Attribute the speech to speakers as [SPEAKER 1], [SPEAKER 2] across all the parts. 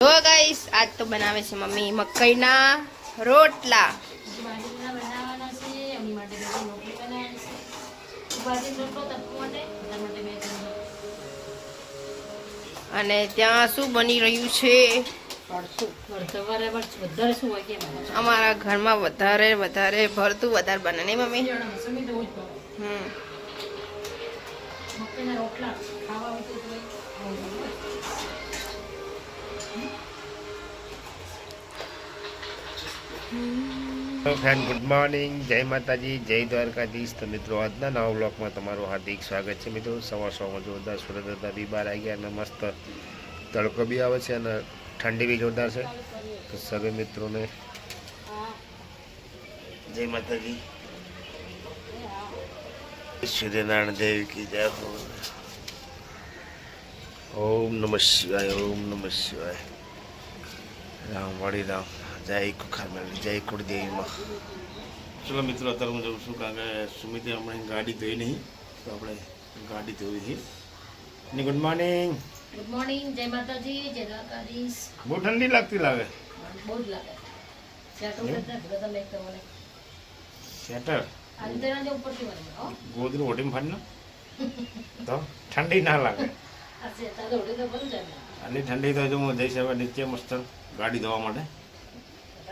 [SPEAKER 1] તો ગાઈસ આજ તો બનાવે છે મમ્મી મકાઈના રોટલા. અને ત્યાં શું બની રહ્યું છે? અમારા ઘરમાં વધારે ભરતું વધારે બને નહીં મમ્મી?
[SPEAKER 2] ફ્રેન્ડ ગુડ મોર્નિંગ, જય માતાજી, જય દ્વારકાધીશ. તો મિત્રો આજના નવા બ્લોગમાં તમારું હાર્દિક સ્વાગત છે. મિત્રો સવારમાં જોરદાર સુરત હતા બી બહાર આવી ગયા અને મસ્ત તડકો બી આવે છે અને ઠંડી બી જોરદાર છે. તો સર્વે મિત્રોને જય માતાજી, સૂર્યનારાયણ દેવ કી જય હો. ઓમ નમઃ શિવાય, ઓમ નમઃ શિવાય. રામ વળી રામ, જય કુખાર, જય કુળદેવીમાં. ચલો મિત્રો, અત્યારે હું જઉં છું કારણ કે સુમિતે હમણાં ગાડી ધોઈ નહીં, તો આપણે ગાડી ધોઈ છે. Good morning.
[SPEAKER 3] ગુડ મોર્નિંગ, જય માતાજી, જય દ્વારકાધીશ.
[SPEAKER 2] બહુ ઠંડી લાગતી લાગે.
[SPEAKER 3] બહુ જ લાગે. સ્વેટર બધા મેક કરવાને.
[SPEAKER 2] સ્વેટર
[SPEAKER 3] અંતરા જે ઉપરથી વાળો હો.
[SPEAKER 2] ગોદરું ઓઢીને ફાડનો તો ઠંડી ના લાગે.
[SPEAKER 3] આ સ્વેટર તો ઓઢે તો બંધ જાય.
[SPEAKER 2] આટલી ઠંડી તો હજુ હું જઈશ હવે નીચે મસ્ત ગાડી ધોવા માટે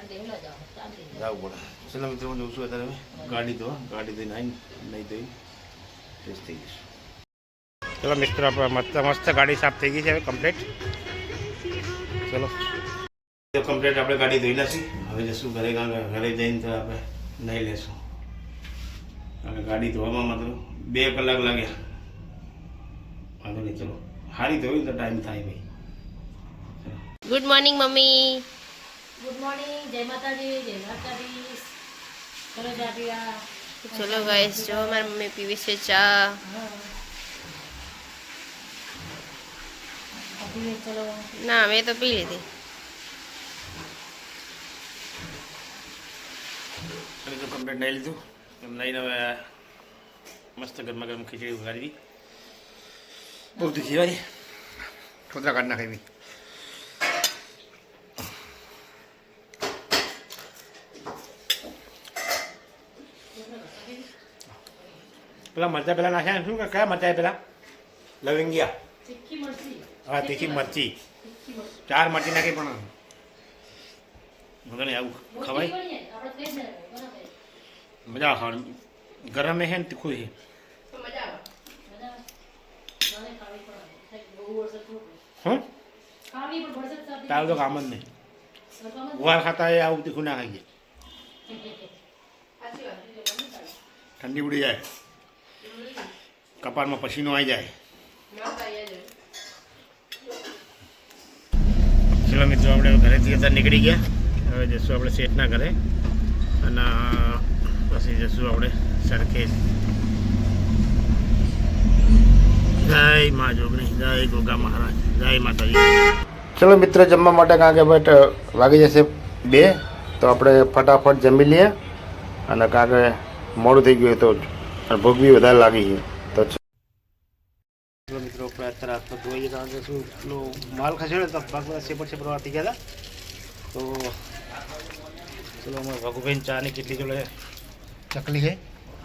[SPEAKER 2] જવું પડે. ચલો મિત્રો, હું જઉં છું અત્યારે ગાડી ધોવા. ગાડી ધોઈને આવીને નહીં ધોઈ ફ્રેશ થઈ જઈશું. ચલો મિત્રો, આપણે મસ્ત ગાડી સાફ થઈ ગઈ છે હવે કમ્પ્લીટ. ચલો કમ્પ્લીટ આપણે ગાડી ધોઈ લઈશું. હવે જશું ઘરે. ઘરે જઈને તો આપણે નહીં લેશું કારણ કે ગાડી ધોવામાં મતલબ 2 કલાક લાગ્યા. વાંધો નહીં, ચલો સારી ધોઈ તો ટાઈમ થાય ભાઈ.
[SPEAKER 1] Good morning mummy.
[SPEAKER 3] Good morning, જય માતાજી, જય દ્વારકાધીશ. ચલો જાટિયા.
[SPEAKER 1] ચલો ગાઈસ, જો મારી મમ્મી પીવી છે ચા.
[SPEAKER 3] ચલો.
[SPEAKER 1] ના, મેં તો પી લીધી.
[SPEAKER 2] તો કમ્પ્લીટ નહીં લીધું એમ નહીં. હવે મસ્ત ગરમા ગરમ ખીચડી ઉગાડી. બહુ દુખી ભાઈ, થોડા કાઢ નાખી. પેલા મરચા પેલા નાખ્યા શું? કયા મરચા પેલા? લવિંગિયા.
[SPEAKER 3] તીખી મરચી.
[SPEAKER 2] હા, તીખી મરચી. 4 મરચી નાખી પણ મગર આવું ખવાય. મજા આવે. ગરમ છે ને તીખું છે. હં તારું તો કામ જ નહીં. ગુવાર ખાતા એ આવું તીખું ના ખાઈએ. ઠંડી ઉડી જાય, કપાળમાં પસીનો આવી જાય. ચલો મિત્રો, આપણે ઘરેથી અત્યારે નીકળી ગયા. હવે જઈશું આપણે શેઠના ઘરે અને પછી જઈશું આપણે સરખેજ. જય મા જોગણી, જય ગોગા મહારાજ, જય માતાજી. ચલો મિત્ર, જમવા માટે કારણ કે બટ વાગી જશે 2, તો આપણે ફટાફટ જમી લઈએ અને કારણ કે મોડું થઈ ગયું તો ભૂખ બી વધારે લાગી છે. તો ચલો મિત્રો, આપણે અત્યારે હાથ ધોઈએ કારણ કે શું પેલો માલ ખસેડ્યો તો પગ બધા સેપર થઈ ગયા હતા. તો ચલો અમારે ભગુભાઈ ચાની કેટલી જોડે ચકલી છે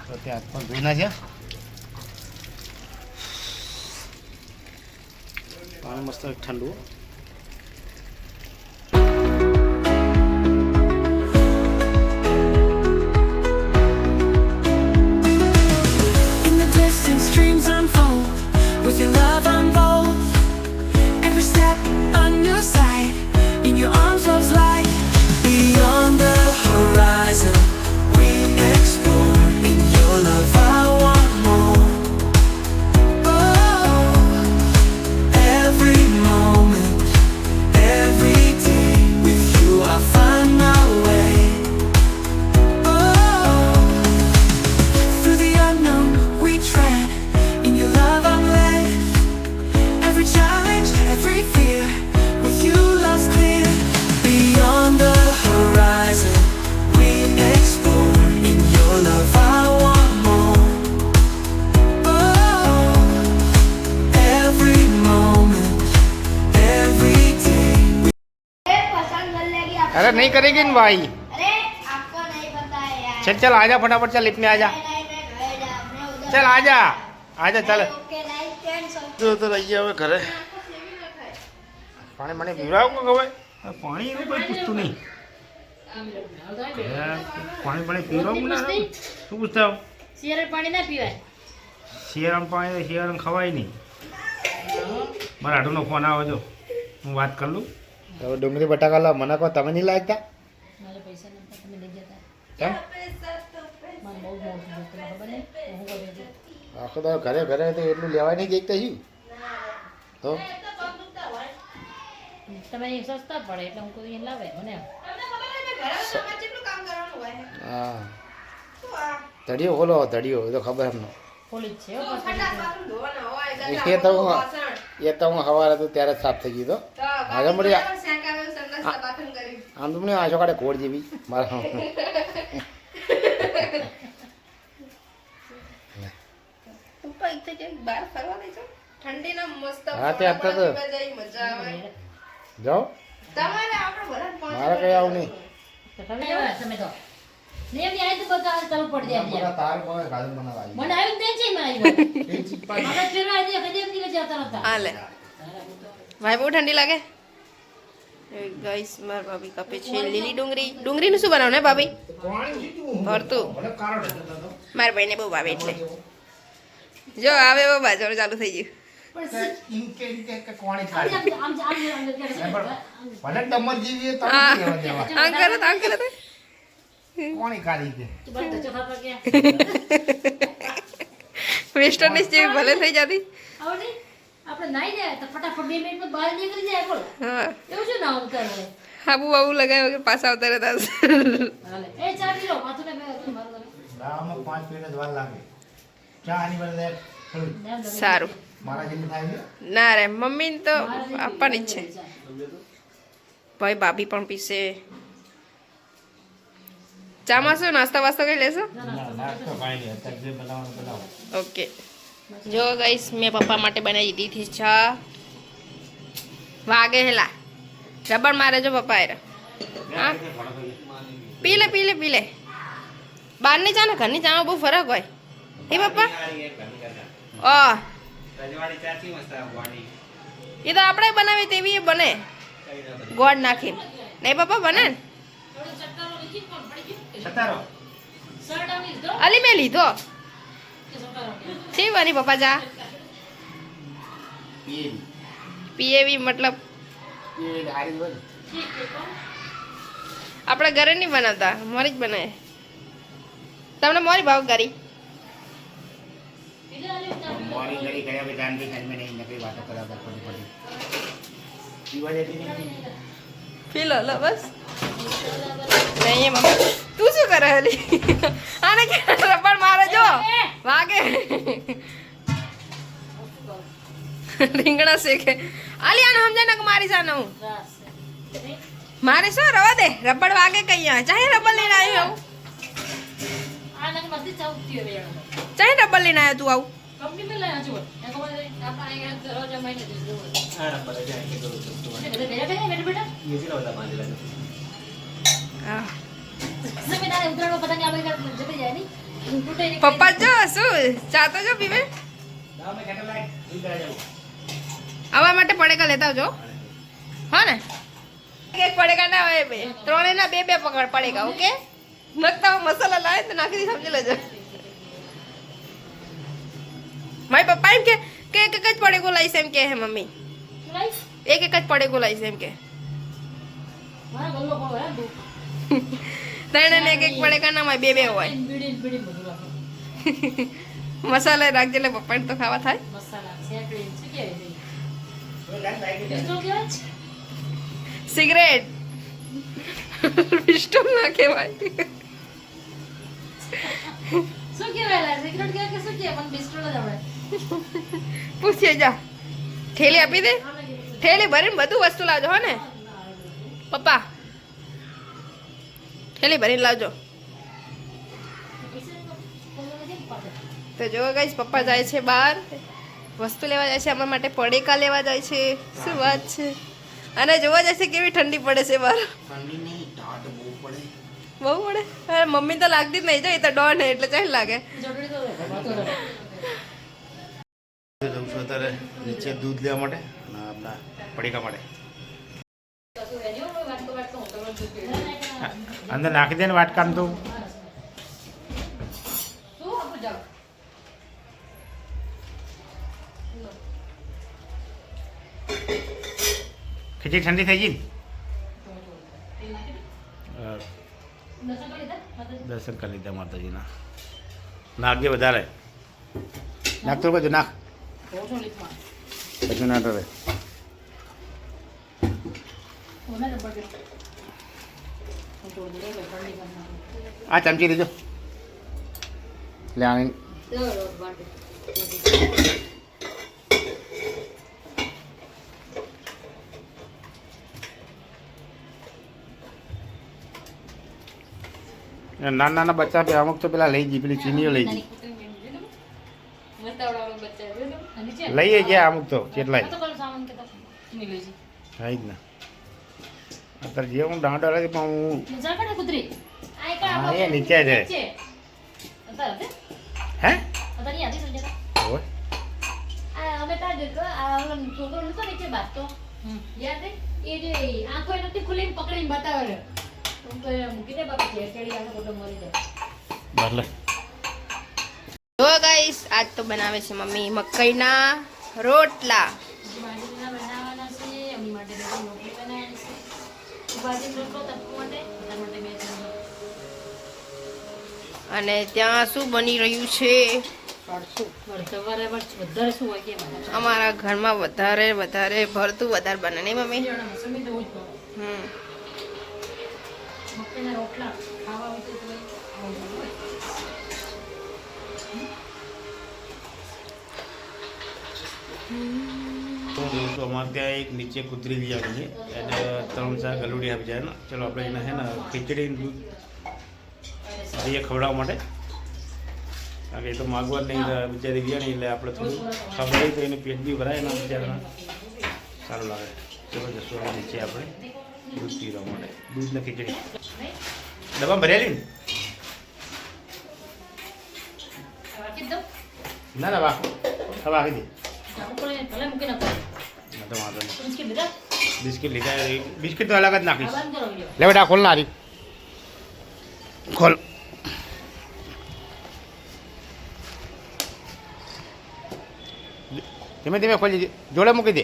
[SPEAKER 2] તો ત્યાં હાથ પણ ધોઈ નાખ્યા. પાણી મસ્ત ઠંડુ.
[SPEAKER 4] With your love unfold, every step a new sight. In your arms love's light. Beyond the horizon we explore. In your love I want more. Oh, every moment
[SPEAKER 2] अरे नहीं करेगी ना भाई।
[SPEAKER 5] अरे आपको नहीं पता है यार।
[SPEAKER 2] चल चल आजा फटाफट, चल लिफ्ट में आजा,
[SPEAKER 5] नहीं, मैं घर जा, मैं उधर
[SPEAKER 2] चल आजा आजा चल।
[SPEAKER 5] ओके नहीं कैंसल।
[SPEAKER 2] तो रहिए હવે ઘરે પાણી મને પીવડાવો કે હવે પાણી એવું કોઈ પૂછતું નહીં, પાણી પાણી પીવડાવું ના શું પૂછતા હો?
[SPEAKER 3] શિયાળે પાણી ના પીવાય.
[SPEAKER 2] શિયાળામાં પાણી શિયાળામાં ખવાય નહીં. મારા આટુનો ફોન આવે જો, હું વાત કરી લઉં. હવે ડુંગળી બટાકા લાવ, મને કહો તમે નહીં લાગતા
[SPEAKER 3] મારે પૈસા નતા તમે લઈ જતા.
[SPEAKER 2] કેમ?
[SPEAKER 3] મને બહુ મોડું થયું. તમને ખબર નહીં હું કર્યું હતું?
[SPEAKER 2] આખો તો ઘરે ઘરે તો એટલું લેવાય નહીં જઈતા શું તો
[SPEAKER 3] તમે અહીં સસ્તા પડે એટલે હું કોઈ લાવે મને એમ.
[SPEAKER 2] હા ધડિયો ખોલો, ધડિયો એ તો ખબર એમનો.
[SPEAKER 3] પોલીસ છે હો, પાછળ.
[SPEAKER 2] એ તો હું સવારે હતું ત્યારે જ સાફ થઈ ગયું તો આજે મળી આમ તો મને આશો કાઢે કોડ જેવી મારા. હા તે આપતા તો જાઓ, મારે કઈ આવું નહીં.
[SPEAKER 3] તો તમે આવ્યા તમે તો નહીં એમની આવી તો બધા ચાલુ પડી જાય.
[SPEAKER 2] તાર કોઈ ગાજર બનાવવા આવી.
[SPEAKER 3] મને આવ્યું ને છે એમાં આવ્યું. આપણે ફેરવા દે કદી એમ દીલે જતા નતા.
[SPEAKER 1] હા લે ભાઈ બહુ ઠંડી લાગે. ગાઈસ માર ભાભી કાપે છે લીલી ડુંગળી. ડુંગળીનું શું બનાવવાનું હે ભાભી? ભરતું. મારા ભાઈને બહુ ભાવે એટલે જો આવે એવો બાજવાનું ચાલુ થઈ ગયું. આમ કરો તો આમ કરો તો.
[SPEAKER 3] તો બધા ચોખા પર ગયા.
[SPEAKER 1] વેસ્ટર્નિશ જેવી ભલે થઈ જતી.
[SPEAKER 3] આવડી આપણે નાઈ જાય તો ફટાફટ 2 મિનિટમાં બહાર નીકળી જાય બોલ.
[SPEAKER 1] હા
[SPEAKER 3] એવું શું ના ઉતારે.
[SPEAKER 1] હાબુ બાબુ લગાવ્યા વગર પાછા આવતા રહેતા હશે.
[SPEAKER 3] હાલે એ ચા પી લો માથું ને મેં મારું તમે.
[SPEAKER 1] સારું ના રે મમ્મી તો આપવાની જ છે. ભાઈ ભાભી પણ પીશે. ચામાં શું નાસ્તા વાસ્તા કઈ લેશો? ઓકે જો ગાઈસ મેં પપ્પા માટે બનાવી દીધી ચા. વાગે હેલા રબડ મારે જો પપ્પા એરા. હા પી લે પી લે પી લે. બહારની ચા ને ઘરની ચામાં બહુ ફરક હોય એ પપ્પા. એ તો આપણે બનાવી તેવી એ બને ગોળ નાખીને નહીં પપ્પા બને ને. અલી મેં લીધો છે વાની પપ્પા ચા પીએવી મતલબ આપણે ઘરે નહીં બનાવતા, મોરી જ બનાવે. તમને મોરી ભાવ કરી પી લો લો બસ. નહીં મમ્મી તું શું કરે હલી? આને કે રબડ મારે જો વાગે. રીંગણા શેકે આલી આને સમજાય ને કે મારી સાને હું મારે શું રવા દે. રબડ વાગે કઈ ચાહે રબડ લઈને આવ્યો આવું.
[SPEAKER 3] આ નાની મસ્તી ચાવતી હવે યાર.
[SPEAKER 1] ચાહે રબડ લઈને આવ્યો તું આવું.
[SPEAKER 3] કંપની में लाया जो ये को आप आएंगे दरवाजा में नहीं दे दो. हां नंबर आ जाएंगे तो मेरा क्या है मेरे बेटा ये जी होता 5 लाख.
[SPEAKER 1] હા
[SPEAKER 3] समय ना उधर पता नहीं आप जब जाए नहीं टूटे नहीं.
[SPEAKER 1] પપ્પા જો શું ચા તો જો પીવે.
[SPEAKER 2] ના મેં કેટલા લાઈક દૂધ આ જાવ.
[SPEAKER 1] આવા માટે પડેકા લેતા આવજો હા ને. એક પડેકા ના હોય બે ત્રણે ના બે બે પકડ પડેકા. ઓકે નકતા મસાલા લાવે તો નાખી દી સમજી લેજો. મારી પપ્પા એમ કે એક એક જ પડેકો લાવીશ એમ કે હે મમ્મી.
[SPEAKER 3] लाइफ
[SPEAKER 1] એક એક જ પડેકો લાવીશ એમ કે.
[SPEAKER 3] मारा गल्लो को है दो
[SPEAKER 1] ત્રણે ને એક એક પડેકા ના હોય બે બે હોય.
[SPEAKER 3] बीड़ी બધું
[SPEAKER 1] મસાલા રાખજે એટલે પપ્પાને તો ખાવા થાય.
[SPEAKER 3] મસાલા સેકડી શું કે છે પિસ્તોલ કે
[SPEAKER 1] સિગરેટ પિસ્ટોલ ના કહેવાય.
[SPEAKER 3] શું કહેવાય સિગરેટ કે શું કે પણ પિસ્તોલ જ આવડે.
[SPEAKER 1] પૂછીએ જા. થેલી આપી દે. થેલી ભરીને બધું વસ્તુ લાવજો હો ને પપ્પા. થેલી ભરીને લાવજો. તો જો ગાઈસ પપ્પા જાય છે બહાર વસ્તુ લેવા જાય છે. અમારા માટે પડેકા લેવા જાય છે. શું વાત છે. અને જોવા જાય છે કેવી ઠંડી પડે છે બહાર.
[SPEAKER 2] ઠંડી નહીં
[SPEAKER 1] બહુ પડે અરે મમ્મી તો લાગતી જ નહીં જો એ તો ડોન હે એટલે ચાલ લાગે
[SPEAKER 3] જોડણી તો વાતો તો
[SPEAKER 2] જવું છું અત્યારે નીચે દૂધ લેવા માટે અને આપણા પડીકા માટે
[SPEAKER 3] કશું એની હોય વાટકો વાટકો હું તો દૂધ પીવું
[SPEAKER 2] અંદર નાખી દે ને વાટકામ તો
[SPEAKER 3] શું આપું જાવ
[SPEAKER 2] ખીચડી ઠંડી થઈ ગઈ ને દર્શન કરી લીધા માતાજીના નાખજે વધારે નાખ તો બધું નાખ પછી ના ડરે આ ચમચી લીધો એટલે આની નાના નાના બચ્ચા બી અમુક તો પેલા લઈ ગઈ પેલી ચીનીઓ લઈ ગઈ લઈએ ગયા અમુક તો કેટલાય હા જ ને અત્યારે જે હું દાંડો રાખી પણ હું હા એ નીચે છે હે ઓય ભલે
[SPEAKER 1] જો ગાઈસ આજ તો બનાવે છે મમ્મી મકાઈના રોટલા અને ત્યાં શું બની રહ્યું છે અમારા ઘરમાં વધારે વધારે ભરતું વધારે બને નહીં મમ્મી
[SPEAKER 3] રોટલા ખાવા હોય
[SPEAKER 2] તો દોસ્તો અમારે ત્યાં એક નીચે કૂતરી લઈ આવી છે એને 3-4 ગલુડી આપી જાય ને ચલો આપણે એને છે ને ખીચડી દૂધ દઈએ ખવડાવવા માટે કારણ કે એ તો માગવા જ નહીં બિચારી ગયા નહીં એટલે આપણે થોડું ખવડાવી તો એનું પેટ બી ભરાય એના બિચારાને સારું લાગે ચલો જશું હવે નીચે આપણે દૂધ પીવા માટે દૂધ ને ખીચડી ડબ્બા ભરેલી ને ના ના વાહ હવે આપી દે તો વાંધો નહીં બિસ્કિટ લીધા બિસ્કિટ તો અલગ જ નાખીશ લે બેટા ખોલ ના હારી ખોલ ધીમે ધીમે ખોલી દે જોડે મૂકી દે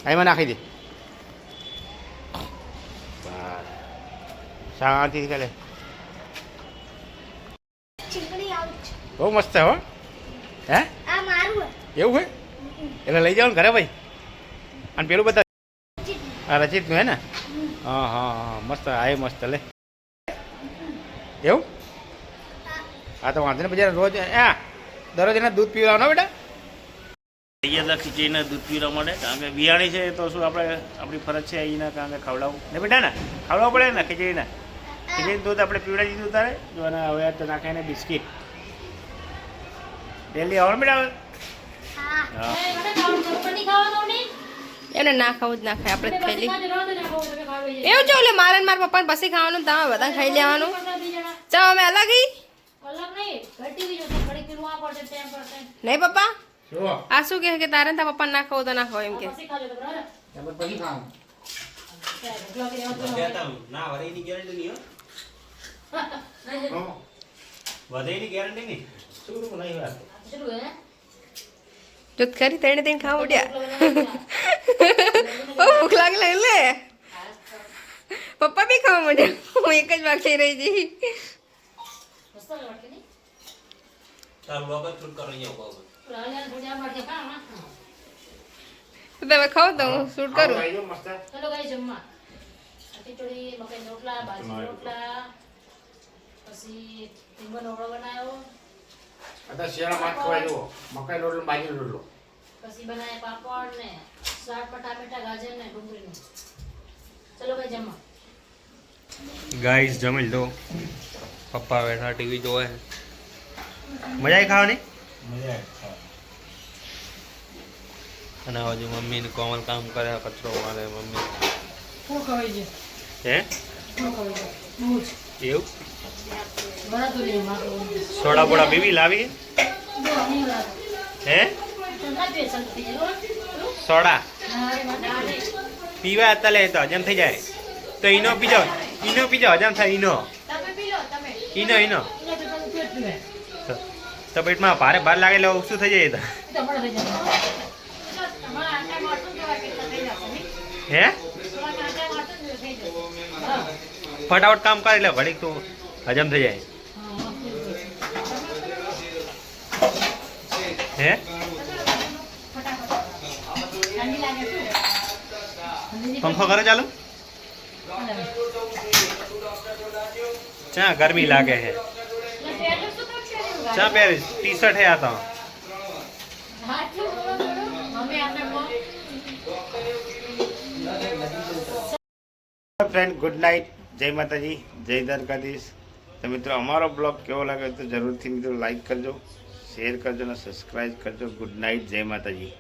[SPEAKER 2] એમાં નાખી દે શાંતિથી ચાલે
[SPEAKER 5] ચીકણી આઉટ
[SPEAKER 2] બહુ મસ્ત હો હે
[SPEAKER 5] આ મારું હે
[SPEAKER 2] એવું હોય એટલે લઈ જાઓ ને ઘરે ભાઈ અને પેલું બધા આ રચિતનું હે ને હા હા હા મસ્ત આ મસ્ત લે એવું હા તો વાંધો ને પછી રોજ દરરોજ એને દૂધ પીવડાવવાનો બેટા લઈએ હતા ખીચડીને દૂધ પીવડાવવા માટે કારણ કે બિયાણી છે તો શું આપણે આપણી ફરજ છે અહીંના કારણ કે ખવડાવવું ને બેટા ને ખવડાવવું પડે ને ખીચડીને દૂધ આપણે પીવડાવી દીધું તારે જો અને હવે તો નાખે ને બિસ્કિટ ડેલી આવવાનું બેટા હા
[SPEAKER 1] એને ના ખાવું જ ના ખાય આપણે ખાઈ લઈએ એવું છે એટલે મારે ને મારા પપ્પાને પછી ખાવાનું તમે બધા ખાઈ લેવાનું ચાલો અમે અલગ નહીં પપ્પા આ શું કહે કે તારે તારા પપ્પા ના ખાવું તો ના ખાવ એમ કે દૂધ ખરી તેને તેને ખાવા ઉડ્યા ભૂખ લાગે લે પપ્પા બી ખાવા માંડ્યા હું એક જ બાકી રહી જઈ તમે ખાઓ તો હું શૂટ કરું
[SPEAKER 3] ચલો ગાઈ જમવા ખીચડી મકાઈ રોટલા બાજરી રોટલા પછી રીંગણનો ઓળો બનાવ્યો
[SPEAKER 2] અત્યારે શિયાળા ભાત ખવાય જુઓ મકાઈ રોટલો બાજરી રોટલો
[SPEAKER 3] પછી બનાવ્યા પાપડ ને શાક પર ટામેટા ગાજર ને ડુંગળીનું ચલો ભાઈ જમવા
[SPEAKER 2] ગાઈસ જમી લો પપ્પા બેઠા ટીવી જોવે મજા આવી ખાવાની અને હજુ મમ્મી ને કોમલ કામ કરે કચરો મારે મમ્મી
[SPEAKER 3] ફૂલ ખવાઈ છે
[SPEAKER 2] હે
[SPEAKER 3] ફૂલ ખવાઈ છે બહુ જ
[SPEAKER 2] એવું
[SPEAKER 3] બરાબર નહીં મારું
[SPEAKER 2] સોડા બોડા પીવી લાવી
[SPEAKER 3] જો નહીં બરાબર
[SPEAKER 2] હે
[SPEAKER 3] ના પે સંતી
[SPEAKER 2] સોડા
[SPEAKER 3] ના રે મને
[SPEAKER 2] પીવા અત્યારે તો હજમ થઈ જાય તો ઈનો પીજો હજમ થાય ઈનો
[SPEAKER 3] તમે પી લો તમે
[SPEAKER 2] ઈનો
[SPEAKER 3] એને પીવાનું પેટ પીવે
[SPEAKER 2] તો પેટમાં ભારે ભાર લાગે એટલે ઓછું થઈ જાય તો
[SPEAKER 3] તમારે થઈ જાય તમારા આટા મારતું જોવા કે થઈ જશે નહીં
[SPEAKER 2] હે
[SPEAKER 3] તમારા આટા મારતું જ થઈ જશે હા
[SPEAKER 2] ફટાફટ કામ કરે એટલે ઘડીક તું હજમ થઈ જાય હે
[SPEAKER 3] ઠંડી લાગે શું
[SPEAKER 2] પંખો કરે ચાલુ ચા ગરમી લાગે છે ચા પહેરીશ ટી શર્ટ હે આ તો ફ્રેન્ડ ગુડ નાઇટ જય માતાજી જય દ્વારકાધીશ તો મિત્રો અમારો બ્લોગ કેવો લાગે તો જરૂરથી મિત્રો લાઈક કરજો શેર કરજો અને સબસ્ક્રાઈબ કરજો ગુડ નાઇટ જય માતાજી